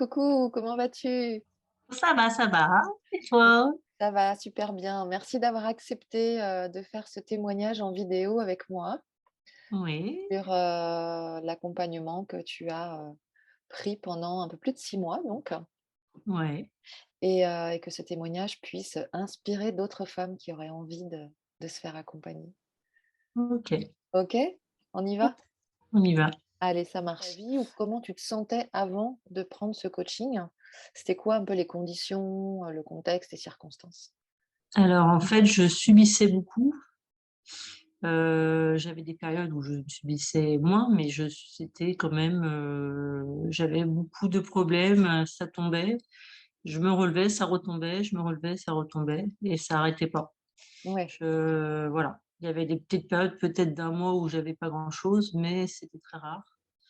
coucou, comment vas-tu? Ça va. Et toi? Ça va super bien. Merci d'avoir accepté, de faire ce témoignage en vidéo avec moi Oui, sur, l'accompagnement que tu as, pris pendant un peu plus de 6 mois donc ouais. et que ce témoignage puisse inspirer d'autres femmes qui auraient envie de se faire accompagner. OK. OK? On y va? Hop, on y va. Allez, ça marche. Ta vie ou comment tu te sentais avant de prendre ce coaching? C'était quoi un peu les conditions, le contexte, les circonstances? Alors, en fait, je subissais beaucoup. J'avais des périodes où je subissais moins, mais c'était quand même, j'avais beaucoup de problèmes, ça tombait, je me relevais, ça retombait, je me relevais, ça retombait et ça arrêtait pas. Ouais, Voilà. Il y avait des petites périodes peut-être d'un mois où j'avais pas grand-chose, mais c'était très rare.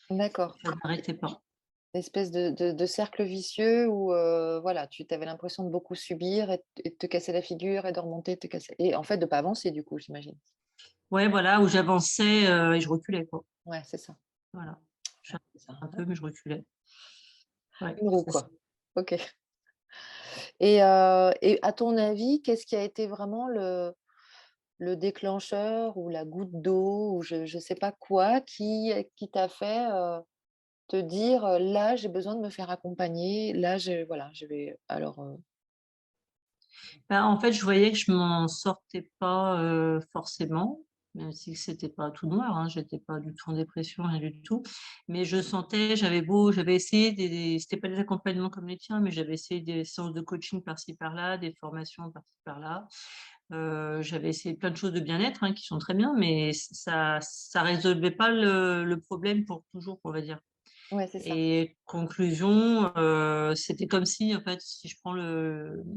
d'accord. Ça n'arrêtait pas. Espèce de cercle vicieux où, voilà, tu avais l'impression de beaucoup subir et de te casser la figure et de remonter, de te casser et en fait de pas avancer du coup, j'imagine? Ouais, voilà, où j'avançais, et je reculais, quoi. Ouais, c'est ça. Voilà. Ouais, J'avançais c'est ça. un peu, mais je reculais. Ouais, Une roue c'est ça. quoi. OK et à ton avis, qu'est-ce qui a été vraiment le déclencheur ou la goutte d'eau ou je sais pas quoi qui t'a fait, te dire, «Là, j'ai besoin de me faire accompagner, là, voilà, je vais» alors, Bah, en fait, je voyais que je m'en sortais pas, forcément, même si c'était pas tout noir, hein. J'étais pas du tout en dépression, rien du tout. Mais je sentais, j'avais essayé c'était pas des accompagnements comme les tiens, mais j'avais essayé des séances de coaching par-ci par-là, des formations par-ci par-là. J'avais essayé plein de choses de bien-être, hein, qui sont très bien, mais ça résolvait pas le problème pour toujours, on va dire. ouais, c'est ça. Et conclusion, c'était comme si, en fait, si je prends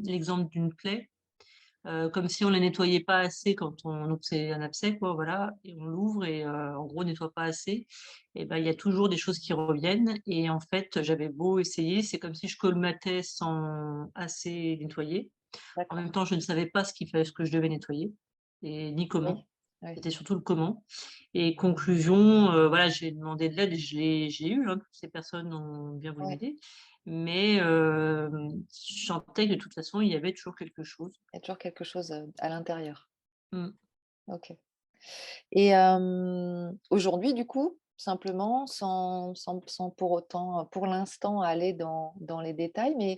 l'exemple d'une plaie, comme si on la nettoyait pas assez quand donc c'est un abcès, quoi, voilà, et on l'ouvre et en gros, on nettoie pas assez et ben, il y a toujours des choses qui reviennent et en fait, j'avais beau essayer, c'est comme si je colmatais sans assez nettoyer. En D'accord. même temps, je ne savais pas ce que je devais nettoyer et ni Oui. comment. Oui. C'était surtout le comment. Et conclusion, voilà, j'ai demandé de l'aide et j'ai eu, hein, toutes ces personnes ont bien voulu Ouais. m'aider. Mais, je sentais que de toute façon, il y avait toujours quelque chose. Il y a toujours quelque chose, à l'intérieur. Mmh. OK et aujourd'hui, du coup, simplement, sans pour autant, pour l'instant, aller dans les détails, mais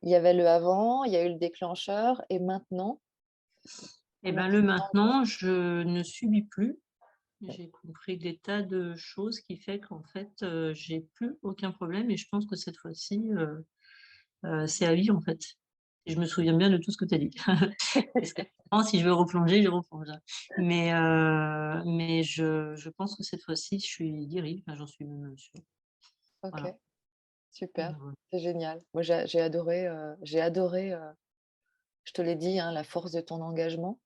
il y avait le avant, il y a eu le déclencheur et maintenant, Et comment ben, tu le te sens? maintenant, je ne subis plus. J'ai compris des tas de choses qui fait qu'en fait, j'ai plus aucun problème et je pense que cette fois-ci, c'est à vie, en fait. Et je me souviens bien de tout ce que tu as dit. Parce que si je veux replonger, je replonge, hein. Mais je pense que cette fois-ci, je suis guérie, enfin, j'en suis même sûre. OK, Voilà. super, Voilà. c'est génial. Moi, j'ai adoré, je te l'ai dit, hein, la force de ton engagement.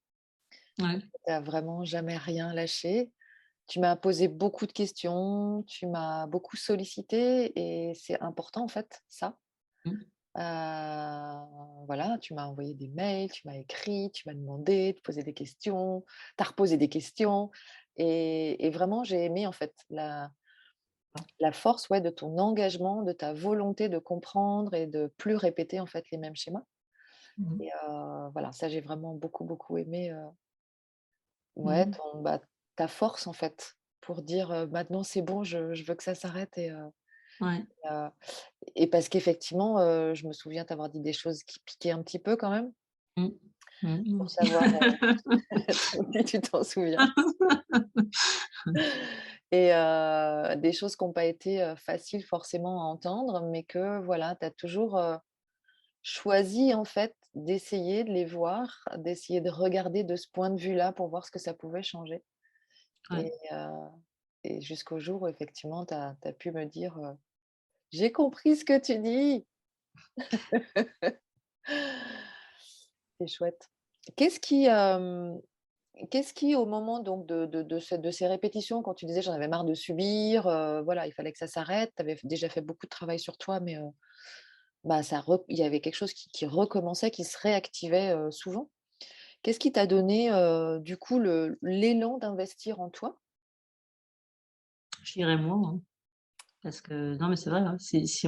Ouais. Tu as vraiment jamais rien lâché. Tu m'as posé beaucoup de questions, tu m'as beaucoup sollicité et c'est important en fait, ça. Mmh. Voilà, tu m'as envoyé des mails, tu m'as écrit, tu m'as demandé de poser des questions, tu as reposé des questions et vraiment j'ai aimé en fait la force, ouais, de ton engagement, de ta volonté de comprendre et de plus répéter en fait les mêmes schémas Mmh mh. et voilà, ça j'ai vraiment beaucoup, beaucoup aimé, ouais, Mmh. ta force en fait pour dire, «Maintenant c'est bon, je veux que ça s'arrête» Ouais. heu et parce qu'effectivement, je me souviens t'avoir dit des choses qui piquaient un petit peu quand même, Mmh. Mmh. Moi pour aussi. savoir, toi aussi tu t'en souviens et des choses qui ont pas été, faciles forcément à entendre, mais que voilà, tu as toujours, choisi en fait d'essayer de les voir, d'essayer de regarder de ce point de vue-là pour voir ce que ça pouvait changer Ouais. et jusqu'au jour où effectivement tu as pu me dire, «J'ai compris ce que tu dis!» C'est chouette. Qu'est-ce qui, qu'est-ce qui au moment donc de ces répétitions quand tu disais: «J'en avais marre de subir», voilà, il fallait que ça s'arrête, tu avais déjà fait beaucoup de travail sur toi mais bah, il y avait quelque chose qui recommençait, qui se réactivait, souvent. Qu'est-ce qui t'a donné, du coup l'élan d'investir en toi? Je dirais moi, hein. Parce que non, mais c'est vrai, hein, si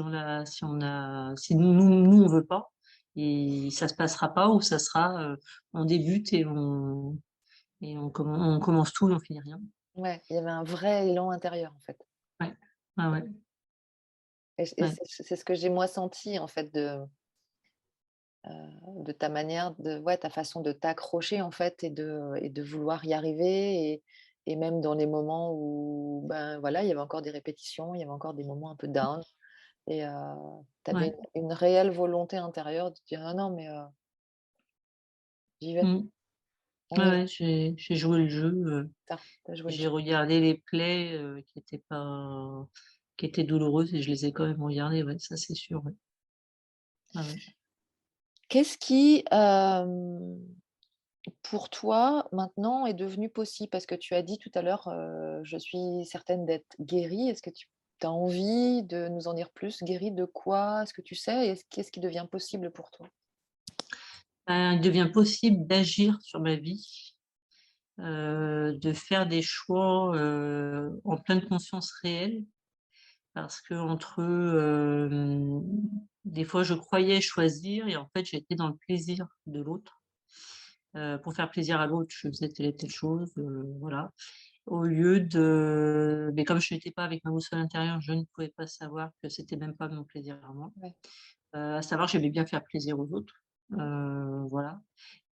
nous on veut pas, et ça se passera pas ou ça sera, on débute on commence tout et on finit rien. Ouais, il y avait un vrai élan intérieur, en fait. Ouais. Ouais, ouais, Et ouais. c'est ce que j'ai moi senti, en fait, de ta manière de ouais, ta façon de t'accrocher, en fait, et de vouloir y arriver et même dans les moments où, ben, voilà, il y avait encore des répétitions, il y avait encore des moments un peu down et tu avais Ouais. une réelle volonté intérieure de dire: «Ah non, mais j'y vais, Mmh. on Ouais, y va». ouais, j'ai joué le jeu, Tu as joué le j'ai jeu. regardé les plays, qui étaient douloureuses et je les ai quand même regardées, ouais, ça c'est sûr, ouais. Ouais, ouais. Qu'est-ce qui, pour toi, maintenant, est devenu possible? Parce que tu as dit tout à l'heure, «Je suis certaine d'être guérie». Est-ce que tu as envie de nous en dire plus? Guérie de quoi? Est-ce que tu sais? Et qu'est-ce qui devient possible pour toi? Il devient possible d'agir sur ma vie, de faire des choix, en pleine conscience réelle. Parce qu'entre, des fois je croyais choisir et en fait j'étais dans le plaisir de l'autre. Pour faire plaisir à l'autre, je faisais telle et telle chose, voilà. Au lieu de mais comme je n'étais pas avec ma boussole intérieure, je ne pouvais pas savoir que c'était même pas mon plaisir à moi. Ouais. À savoir, j'aimais bien faire plaisir aux autres, voilà.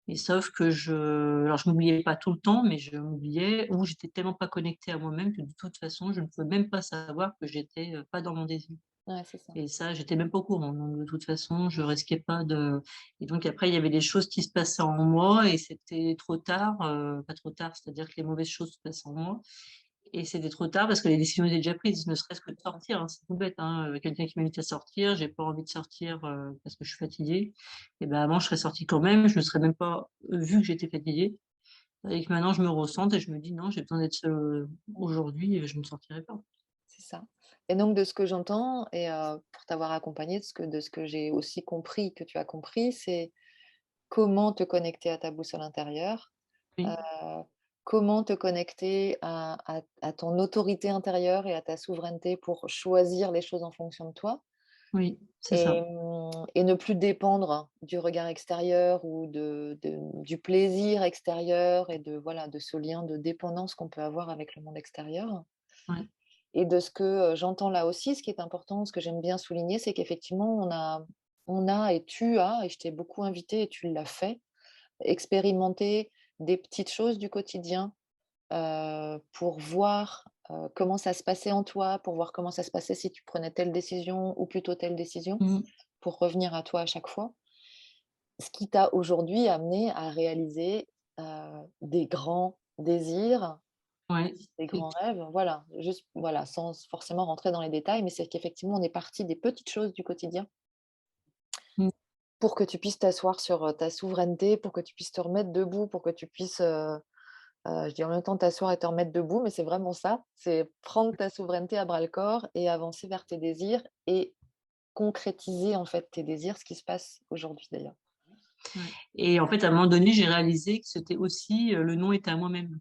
Et sauf que je m'oubliais pas tout le temps, mais je m'oubliais ou j'étais tellement pas connectée à moi-même que de toute façon, je ne pouvais même pas savoir que j'étais, pas dans mon désir. Ouais, c'est ça. Et ça, j'étais même pas au courant, donc de toute façon, je risquais pas de et donc après, il y avait des choses qui se passaient en moi et c'était trop tard, pas trop tard, c'est-à-dire que les mauvaises choses se passaient en moi et c'était trop tard parce que les décisions étaient déjà prises, ne serait-ce que de sortir, hein, c'est tout bête, hein, quelqu'un qui m'invite à sortir, j'ai pas envie de sortir, parce que je suis fatiguée et ben, avant, je serais sortie quand même, je me serais même pas, vu que j'étais fatiguée et que maintenant je me ressente et je me dis: «Non, j'ai besoin d'être seule, aujourd'hui et je ne sortirai pas». C'est ça. Et donc de ce que j'entends et pour t'avoir accompagnée, de ce que j'ai aussi compris, que tu as compris, c'est comment te connecter à ta boussole intérieure, heu, Oui, comment te connecter à ton autorité intérieure et à ta souveraineté pour choisir les choses en fonction de toi oui, c'est ça. et ne plus dépendre du regard extérieur ou du plaisir extérieur et de voilà, de ce lien de dépendance qu'on peut avoir avec le monde extérieur. Ouais. Et de ce que, j'entends là aussi, ce qui est important, ce que j'aime bien souligner, c'est qu'effectivement on a et tu as, et je t'ai beaucoup invité et tu l'as fait, expérimenter des petites choses du quotidien, pour voir, comment ça se passait en toi, pour voir comment ça se passait si tu prenais telle décision ou plutôt telle décision, Mmh. pour revenir à toi à chaque fois. Ce qui t'a aujourd'hui amené à réaliser, des grands désirs, Ouais, des c'est grands rêves, voilà, juste voilà, sans forcément rentrer dans les détails, mais c'est qu'effectivement, on est parti des petites choses du quotidien mmh, pour que tu puisses t'asseoir sur, ta souveraineté, pour que tu puisses te remettre debout, pour que tu puisses, je dis en même temps t'asseoir et te remettre debout, mais c'est vraiment ça, c'est prendre ta souveraineté à bras le corps et avancer vers tes désirs et concrétiser, en fait, tes désirs, ce qui se passe aujourd'hui d'ailleurs. ouais et en fait, à un moment donné, j'ai réalisé que c'était aussi, le non était à moi-même.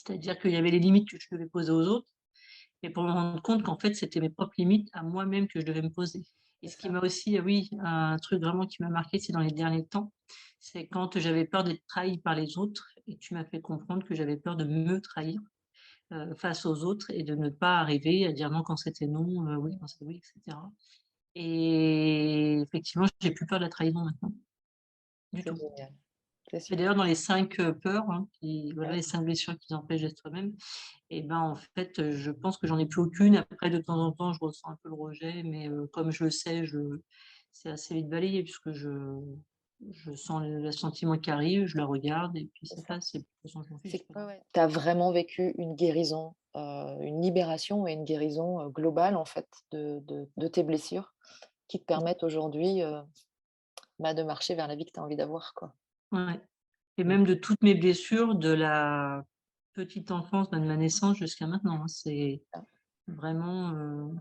C'est-à-dire qu'il y avait les limites que je devais poser aux autres et pour me rendre compte qu'en fait, c'était mes propres limites à moi-même que je devais me poser et C'est ce qui ça. m'a aussi oui, un truc vraiment qui m'a marqué, c'est dans les derniers temps, c'est quand j'avais peur d'être trahie par les autres et tu m'as fait comprendre que j'avais peur de me trahir, face aux autres et de ne pas arriver à dire non quand c'était non, oui Mmh. quand c'est oui et cetera et effectivement, j'ai plus peur de la trahison maintenant, du C'est tout. génial, c'est Et super. d'ailleurs dans les 5 peurs, hein, qui voilà Ouais, les 5 blessures qui nous empêchent d'être soi-même et ben, en fait, je pense que j'en ai plus aucune. Après de temps en temps, je ressens un peu le rejet, mais comme je le sais, je c'est assez vite balayé puisque je sens le sentiment qui arrive, je le regarde et puis c'est ça ça. passe et puis de toute façon je m'en C'est fiche, que quoi. ouais, ouais, tu as vraiment vécu une guérison, une libération et une guérison, globale en fait de tes blessures qui te permettent aujourd'hui, bah, de marcher vers la vie que tu as envie d'avoir, quoi. Ouais et Mmh. même de toutes mes blessures de la petite enfance, bah, de ma naissance jusqu'à maintenant, hein. Ça. Vraiment,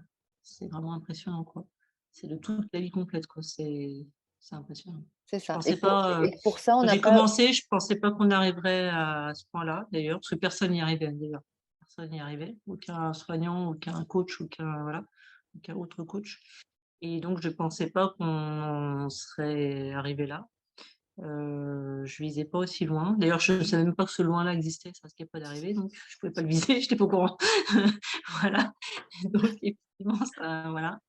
c'est vraiment impressionnant, quoi. C'est de toute la vie complète, quoi. C'est impressionnant. C'est Je ça pensais pas, et pour ça, on quand n'a j'ai pas commencé, je pensais pas qu'on arriverait à ce point-là, d'ailleurs, parce que personne n'y arrivait, d'ailleurs. personne n'y arrivait, aucun soignant, aucun coach, aucun voilà, aucun autre coach et donc je pensais pas qu'on en serait arrivé là. Je visais pas aussi loin. D'ailleurs, je ne savais même pas que ce loin-là existait, ça risquait pas d'arriver, donc je pouvais pas le viser, j'étais pas au courant. Voilà, donc effectivement ça voilà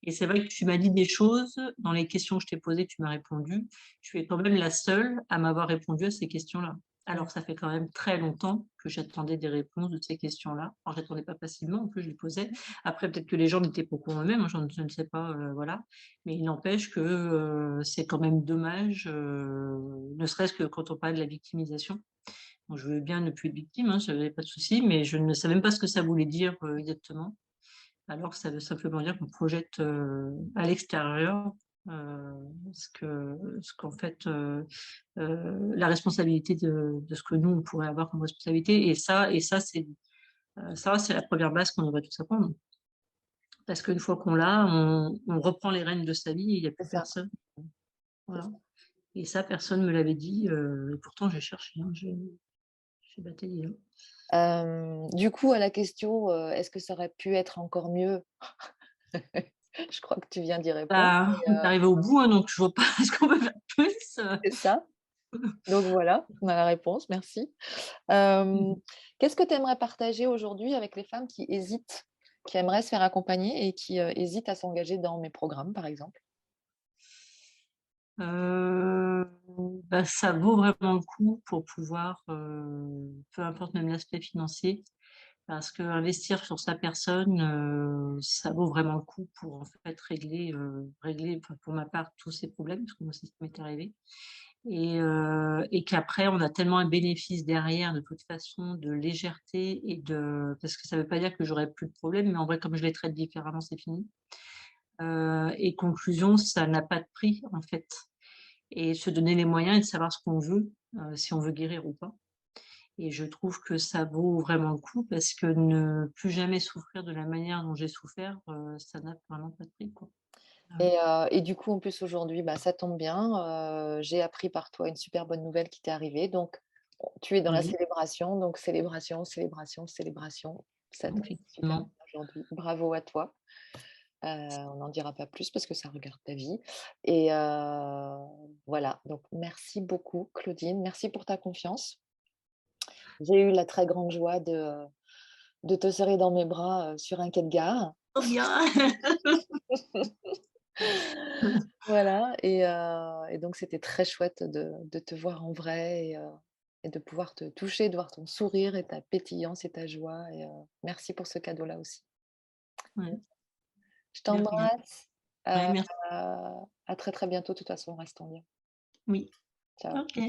et c'est vrai que tu m'as dit des choses dans les questions que je t'ai posées, tu m'as répondu. Tu es quand même la seule à m'avoir répondu à ces questions-là. Mmh. Alors ça fait quand même très longtemps que j'attendais des réponses de ces questions-là. Alors j'attendais pas facilement, en plus je les posais. Après peut-être que les gens n'étaient pas au courant eux-mêmes, hein, je ne sais pas, voilà. Mais il n'empêche que, c'est quand même dommage, ne serait-ce que quand on parle de la victimisation. Bon, je veux bien ne plus être victime, hein, j'avais pas de souci, mais je ne savais même pas ce que ça voulait dire, exactement. Alors ça veut simplement dire qu'on projette, à l'extérieur, heu, ce qu'en fait, la responsabilité de ce que nous, on pourrait avoir comme responsabilité et ça c'est la première base qu'on devrait tous apprendre. Parce qu'une fois qu'on l'a, on reprend les rênes de sa vie et il y a C'est plus ça, personne. c'est Voilà ça. et ça personne me l'avait dit, et pourtant j'ai cherché, hein, j'ai bataillé, hein. Du coup, à la question, est-ce que ça aurait pu être encore mieux? Je crois que tu viens d'y répondre, Bah, on est arrivé au bout, hein, donc je vois pas ce qu'on peut faire plus, c'est ça. Donc voilà, on a la réponse, merci. Hem, Qu'est-ce que tu aimerais partager aujourd'hui avec les femmes qui hésitent, qui aimeraient se faire accompagner et qui, hésitent à s'engager dans mes programmes, par exemple? Heu, bah, ça vaut vraiment le coup pour pouvoir, peu importe même l'aspect financier, parce qu'investir sur sa personne, ça vaut vraiment le coup pour en fait régler, enfin pour ma part tous ces problèmes, parce que moi c'est ce qui m'est arrivé et qu'après on a tellement un bénéfice derrière de toute façon, de légèreté et de parce que ça veut pas dire que j'aurai plus de problèmes, mais en vrai comme je les traite différemment, c'est fini. Et conclusion, ça n'a pas de prix en fait et se donner les moyens et de savoir ce qu'on veut, si on veut guérir ou pas et je trouve que ça vaut vraiment le coup parce que ne plus jamais souffrir de la manière dont j'ai souffert, ça n'a vraiment pas de prix, quoi. Ah ouais. Et du coup, en plus, aujourd'hui, bah, ça tombe bien, j'ai appris par toi une super bonne nouvelle qui t'est arrivée, donc tu es dans la Oui, célébration, donc célébration, célébration, célébration. Ça tombe super bien effectivement. aujourd'hui. Bravo à toi. On n'en dira pas plus parce que ça regarde ta vie et voilà, donc merci beaucoup Claudine, merci pour ta confiance. J'ai eu la très grande joie de te serrer dans mes bras, sur un quai de gare. Trop bien! Voilà et donc c'était très chouette de te voir en vrai et de pouvoir te toucher, de voir ton sourire et ta pétillance et ta joie et merci pour ce cadeau-là aussi. Ouais, Je de rien. t'embrasse, Ouais, heu, merci. à très, très bientôt. De toute façon, on reste en lien. Oui. Ciao. OK.